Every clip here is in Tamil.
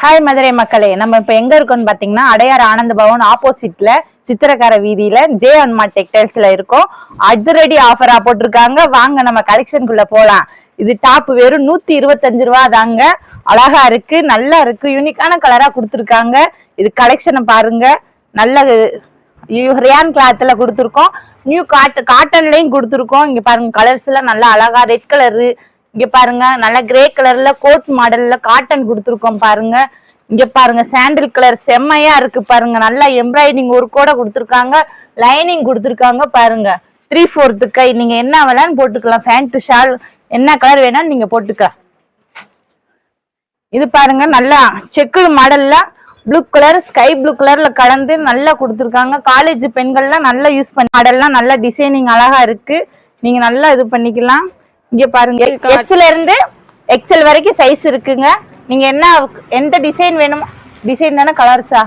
ஹாய் மதுரை மக்களே, நம்ம இப்ப எங்க இருக்கோம்னு பாத்தீங்கன்னா அடையார் ஆனந்த பவன் ஆப்போசிட்ல சித்திரக்கார வீதியில ஜே.ஒன் மார்ட் டெக்ஸ்டைல்ஸ்ல இருக்கோம். அதிரடி ஆஃபரா போட்டிருக்காங்க. வாங்க நம்ம கலெக்ஷனுக்குள்ள போலாம். இது டாப் வெறும் 125 ரூபா தாங்க. அழகா இருக்கு, நல்லா இருக்கு, யூனிக்கான கலரா கொடுத்துருக்காங்க. இது கலெக்ஷனை பாருங்க. நல்ல ரேன் கிளாத்ல கொடுத்துருக்கோம். நியூ காட்டன்லயும் கொடுத்துருக்கோம். இங்க பாருங்க, கலர்ஸ் எல்லாம் நல்லா அழகா ரெட் கலரு, இங்க பாருங்க நல்ல கிரே கலர்ல கோட் மாடல்ல காட்டன் கொடுத்துருக்கோம் பாருங்க. இங்க பாருங்க சாண்டில் கலர் செம்மையா இருக்கு பாருங்க. நல்லா எம்ப்ராய்டிங் ஒரு கூட கொடுத்துருக்காங்க, லைனிங் கொடுத்துருக்காங்க பாருங்க. 3/4 கை, நீங்க என்ன வேணாலும் போட்டுக்கலாம். பேண்ட் ஷால் என்ன கலர் வேணாலும் நீங்க போட்டுக்கலாம். இது பாருங்க நல்லா செக்கு மாடல்ல ப்ளூ கலர் ஸ்கை ப்ளூ கலர்ல கலந்து நல்லா கொடுத்துருக்காங்க. காலேஜ் பெண்கள்லாம் நல்லா யூஸ் பண்ண மாடல்லாம் நல்லா டிசைனிங் அழகா இருக்கு. நீங்க நல்லா இது பண்ணிக்கலாம். இங்க பாருங்க, எக்ஸ்ல இருந்து எக்ஸ்எல் வரைக்கும் சைஸ் இருக்குங்க. நீங்க எந்த டிசைன் வேணுமோ, டிசைன் தானே கலர்ஸா,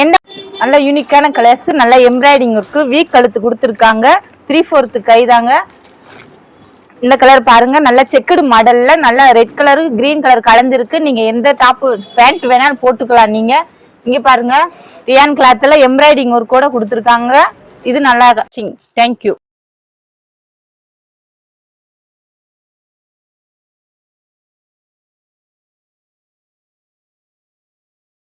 எந்த நல்ல யூனிக்கான கலர்ஸ், நல்ல எம்ப்ராய்டிங் இருக்கு, வீக் கழுத்து கொடுத்துருக்காங்க. 3/4 கை தாங்க. இந்த கலர் பாருங்க, நல்ல செக்குடு மாடல்ல நல்ல ரெட் கலரு கிரீன் கலர் கலந்துருக்கு. நீங்க எந்த டாப் பேண்ட் வேணாலும் போட்டுக்கலாம். நீங்க இங்க பாருங்க, ரியான் கிளாத்ல எம்ப்ராய்டிங் ஒர்க் கூட கொடுத்துருக்காங்க. இது நல்லா தேங்க்யூ.